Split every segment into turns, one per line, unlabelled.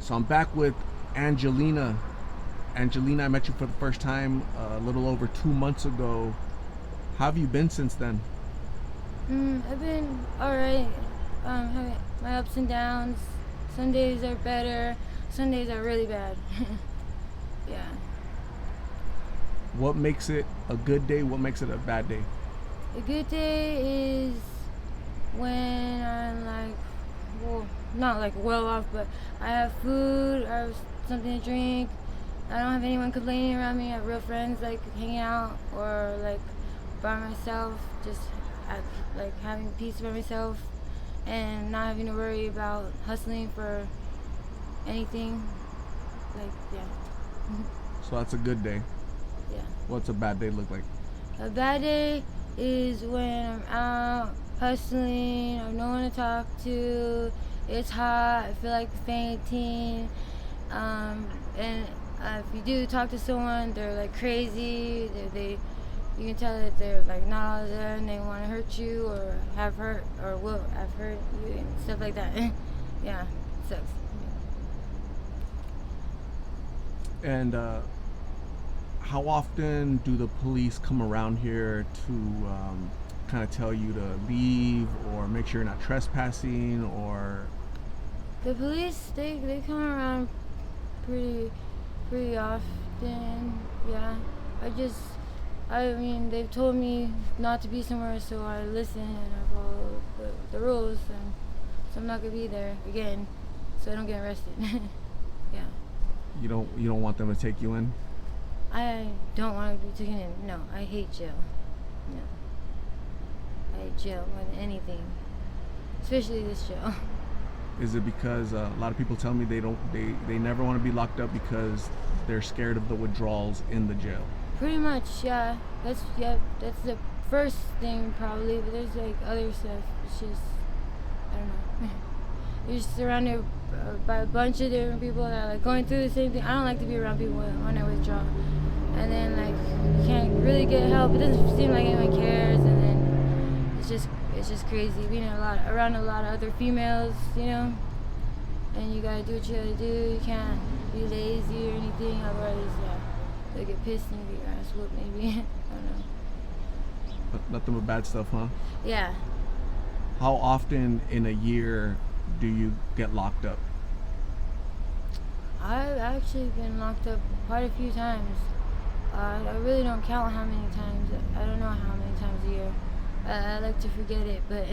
So I'm back with Angelina. Angelina, I met you for the first time a little over 2 months ago. How have you been since then?
I've been alright. Having my ups and downs. Some days are better. Some days are really bad. Yeah.
What makes it a good day? What makes it a bad day?
A good day is when I'm like, well, not like well off, but I have food, I have something to drink. I don't have anyone complaining around me. I have real friends like hanging out or like by myself, just at, like having peace by myself and not having to worry about hustling for anything. Like, yeah.
So that's a good day.
Yeah.
What's a bad day look like?
A bad day is when I'm out hustling, I have no one to talk to, it's hot, I feel like fainting. And if you do talk to someone, they're like crazy. They you can tell that they're like not all there and they want to hurt you or have hurt or will have hurt you and stuff like that. Yeah, it sucks.
And how often do the police come around here to kind of tell you to leave or make sure you're not trespassing or
The police they come around pretty pretty often. Yeah, I just I mean they've told me not to be somewhere, so I listen and I follow the rules, and so I'm not gonna be there again, so I don't get arrested. Yeah,
you don't want them to take you in?
I don't want to be taken in. No, I hate jail. No, I hate jail more than anything, especially this jail.
Is it because a lot of people tell me they never want to be locked up because they're scared of the withdrawals in the jail?
Pretty much, yeah. That's the first thing probably, but there's like other stuff. It's just I don't know. You're just surrounded by a bunch of different people that are like going through the same thing. I don't like to be around people when I withdraw, and then like you can't really get help. It doesn't seem like anyone cares, and then it's just crazy being around a lot of other females, and you gotta do what you gotta do. You can't be lazy or anything, otherwise, yeah, they'll get pissed and you get your ass whooped maybe. I don't know.
Nothing but bad stuff, huh?
Yeah.
How often in a year do you get locked up?
I've actually been locked up quite a few times. I really don't count how many times. I don't know how many times a year. I like to forget it, but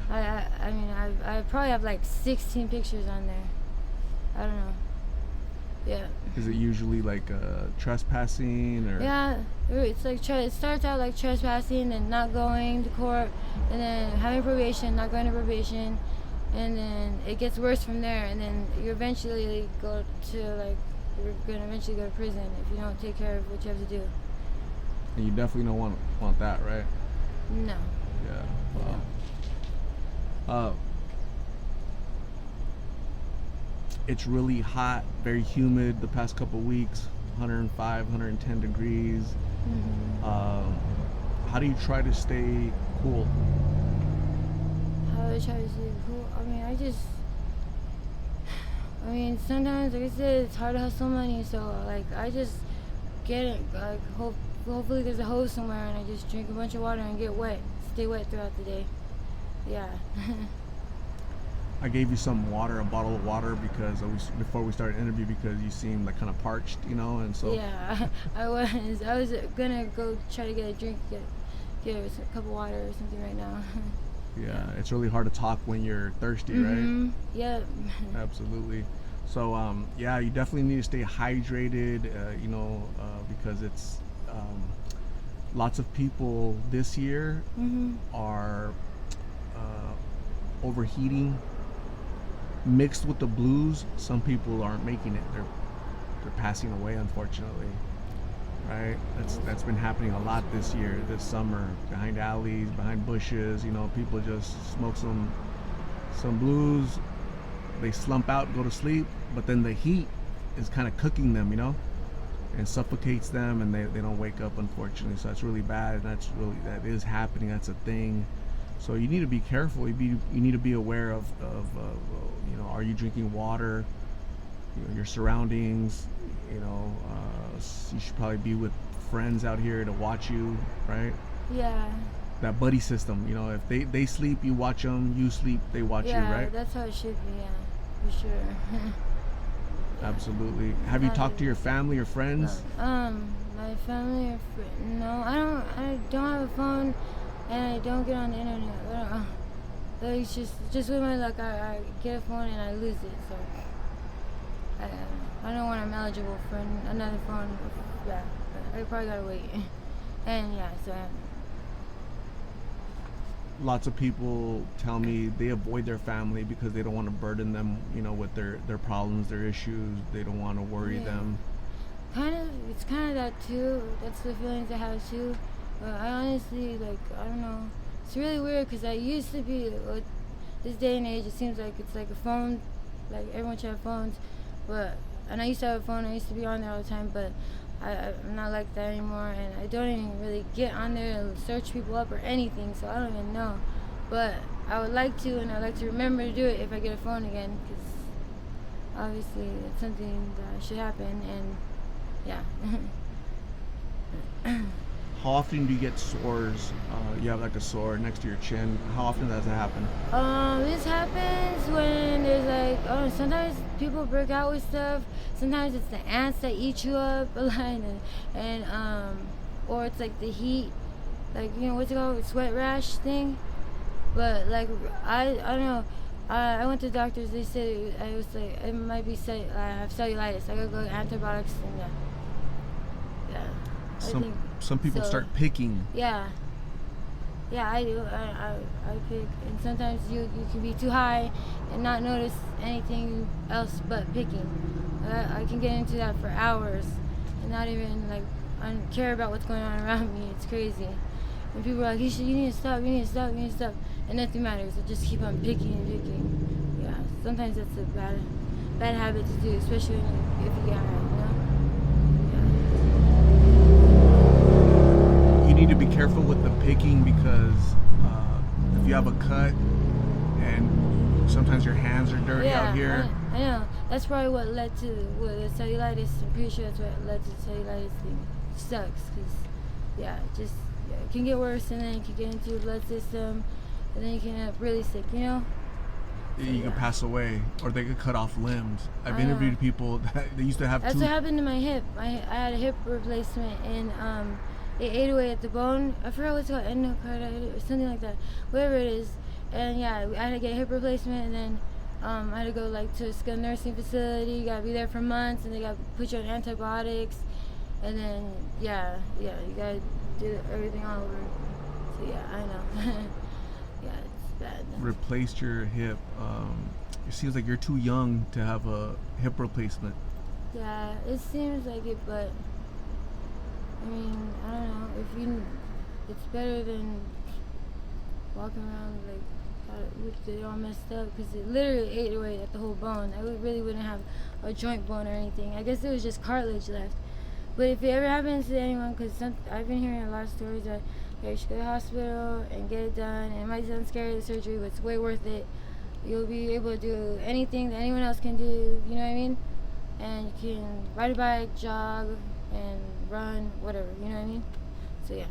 I mean, I probably have like 16 pictures on there. I don't know. Yeah.
Is it usually like trespassing or?
Yeah, it's like it starts out like trespassing and not going to court, and then having probation, not going to probation, and then it gets worse from there, and then you eventually go to like you're gonna eventually go to prison if you don't take care of what you have to do.
And you definitely don't want that, right?
No.
Yeah. Wow. It's really hot, very humid the past couple weeks, 105, 110 degrees. How do you try to stay cool?
How I try to stay cool? I mean, sometimes, like I said, it's hard to hustle money, so like I just get it. Like hopefully there's a hose somewhere, and I just drink a bunch of water and get wet, stay wet throughout the day. Yeah.
I gave you some water, a bottle of water, because before we started the interview, because you seemed like kind of parched, and so.
Yeah, I was gonna go try to get a drink, get a cup of water or something right now.
Yeah, it's really hard to talk when you're thirsty, right?
Yep.
Absolutely. So, yeah, you definitely need to stay hydrated, because it's lots of people this year are overheating. Mixed with the blues, some people aren't making it. They're passing away, unfortunately. Right? That's been happening a lot this year, this summer, behind alleys, behind bushes. People just smoke some blues, they slump out, go to sleep, but then the heat is kind of cooking them, and suffocates them, and they don't wake up, unfortunately. So that's really bad, and that is happening. That's a thing. So you need to be careful. You need to be aware of are you drinking water? your surroundings. You should probably be with friends out here to watch you, right?
Yeah.
That buddy system. If they sleep, you watch them. You sleep, they watch you,
Yeah,
right?
that's how it should be. Yeah, for sure.
Absolutely. Have you talked to your family or friends?
My family or no, I don't have a phone, and I don't get on the internet. It's just with my luck. I get a phone and I lose it. So I don't know when I'm eligible for another phone. Yeah, but I probably gotta wait. And yeah, so.
Lots of people tell me they avoid their family because they don't want to burden them, with their problems, their issues. They don't want to worry them.
It's kind of that too. That's the feelings I have too. But I honestly, I don't know. It's really weird because I used to be, this day and age, it seems like it's like a phone, like everyone should have phones. And I used to have a phone, I used to be on there all the time, but I'm not like that anymore, and I don't even really get on there and search people up or anything, so I don't even know. But I would like to, and I'd like to remember to do it if I get a phone again, because obviously it's something that should happen, and yeah.
How often do you get sores? You have like a sore next to your chin. How often does that happen?
This happens when there's sometimes people break out with stuff. Sometimes it's the ants that eat you up a lot, or it's like the heat, what's it called, sweat rash thing. But I don't know. I went to the doctors. They said it might be I have cellulitis. I gotta go to antibiotics and yeah.
Some people start picking.
Yeah, I do. I pick, and sometimes you can be too high and not notice anything else but picking. I can get into that for hours and not even I don't care about what's going on around me. It's crazy. And people are like, you need to stop, and nothing matters. I just keep on picking and picking. Yeah, sometimes that's a bad habit to do, especially if you get high.
You need to be careful with the picking because if you have a cut and sometimes your hands are dirty out here.
I know. That's probably what led to the cellulitis. I'm pretty sure that's what led to the cellulitis thing. It sucks because, it can get worse, and then it can get into your blood system, and then you can end up really sick,
You could pass away, or they could cut off limbs. I've interviewed people that they used to have.
That's what happened to my hip. I had a hip replacement, and it ate away at the bone. I forgot what's called, endocarditis or something like that. Whatever it is. And yeah, I had to get a hip replacement, and then I had to go to a skilled nursing facility. You gotta be there for months, and they gotta put you on antibiotics, and then you gotta do everything all over. So yeah, I know. Yeah, it's bad.
Replaced your hip. It seems like you're too young to have a hip replacement.
Yeah, it seems like it, but I mean, I don't know. It's better than walking around with it all messed up, because it literally ate away at the whole bone. I really wouldn't have a joint bone or anything. I guess it was just cartilage left. But if it ever happens to anyone, because I've been hearing a lot of stories that you should go to the hospital and get it done, and it might sound scary, the surgery, but it's way worth it. You'll be able to do anything that anyone else can do, you know what I mean? And you can ride a bike, jog, and run, whatever, you know what I mean? So yeah.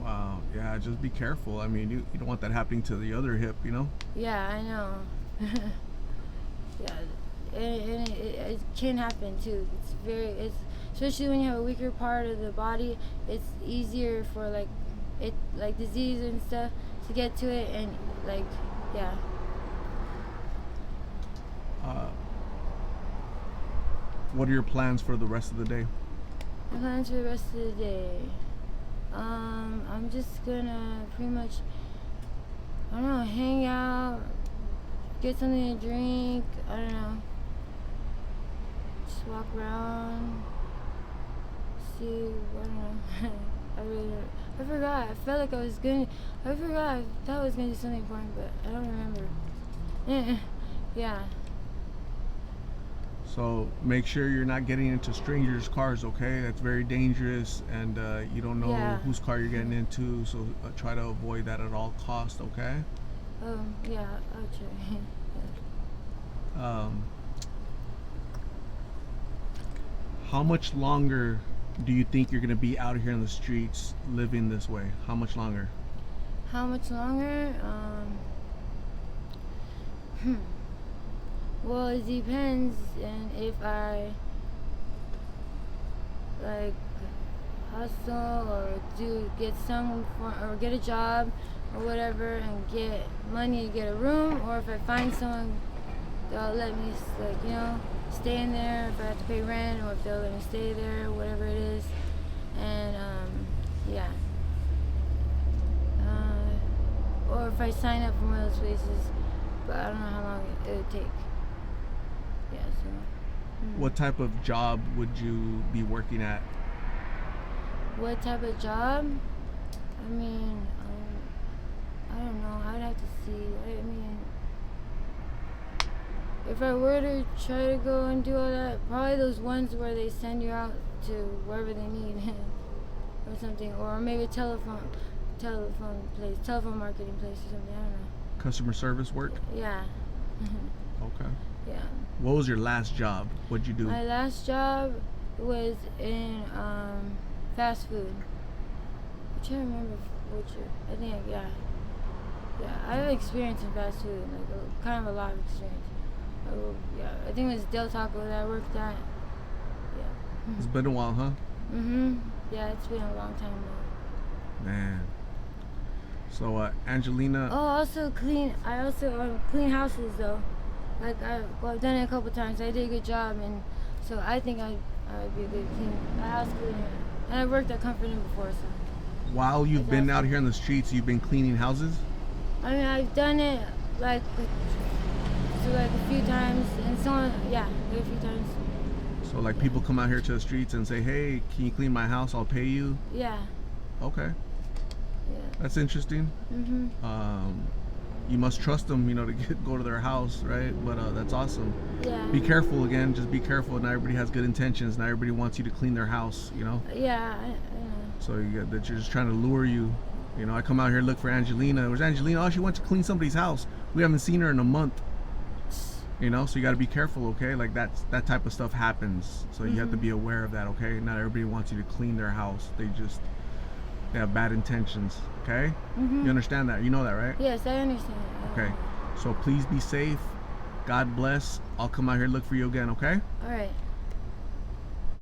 Wow, yeah, just be careful. I mean, you don't want that happening to the other hip,
Yeah, I know. Yeah, and it can happen too. It's especially when you have a weaker part of the body. It's easier for disease and stuff to get to it, and yeah.
What are your plans for the rest of the day?
My plans for the rest of the day. I'm just gonna pretty much, I don't know, hang out, get something to drink, I don't know, just walk around, see, I don't know. I forgot. I felt like I forgot. I thought I was gonna do something important, but I don't remember. Yeah.
So make sure you're not getting into strangers' cars, okay? That's very dangerous, and you don't know whose car you're getting into, so try to avoid that at all costs, okay?
Yeah, I'll try.
How much longer do you think you're gonna be out here in the streets living this way? How much longer?
How much longer? Well, it depends, and if I like hustle or get a job or whatever and get money to get a room, or if I find someone that'll let me stay in there if I have to pay rent, or if they'll let me stay there, whatever it is, and yeah. Or if I sign up for one of those places, but I don't know how long it would take. Yeah, so.
What type of job would you be working at?
What type of job? I mean, I don't know. I'd have to see. I mean, if I were to try to go and do all that, probably those ones where they send you out to wherever they need or something, or maybe a telephone marketing place or something. I don't know.
Customer service work?
Yeah.
Okay.
Yeah.
What was your last job? What'd you do?
My last job was in fast food. I'm trying to remember which. I think yeah. I have experience in fast food, like kind of a lot of experience. Yeah, I think it was Del Taco that I worked at. Yeah.
It's been a while, huh?
Yeah, it's been a long time now.
Man. So Angelina.
Oh, also clean. I also clean houses though. Like I've done it a couple times. I did a good job, and so I think I'd be a good house cleaner. And I worked at Comfort Inn before, so.
While you've been out here in the streets, you've been cleaning houses?
I mean, I've done it like a few times, and a few times.
So like people come out here to the streets and say, "Hey, can you clean my house? I'll pay you."
Yeah.
Okay.
Yeah.
That's interesting. You must trust them, to go to their house, right? But that's awesome.
Yeah.
Be careful again. Just be careful. Not everybody has good intentions. Not everybody wants you to clean their house,
Yeah. I know.
So that you're just trying to lure you. I come out here look for Angelina. Where's Angelina? Oh, she went to clean somebody's house. We haven't seen her in a month. So you got to be careful, okay? Like that type of stuff happens. So you have to be aware of that, okay? Not everybody wants you to clean their house. They have bad intentions, okay? You understand that? You know that, right?
Yes, I understand.
Okay. So please be safe. God bless. I'll come out here look for you again, okay?
All right.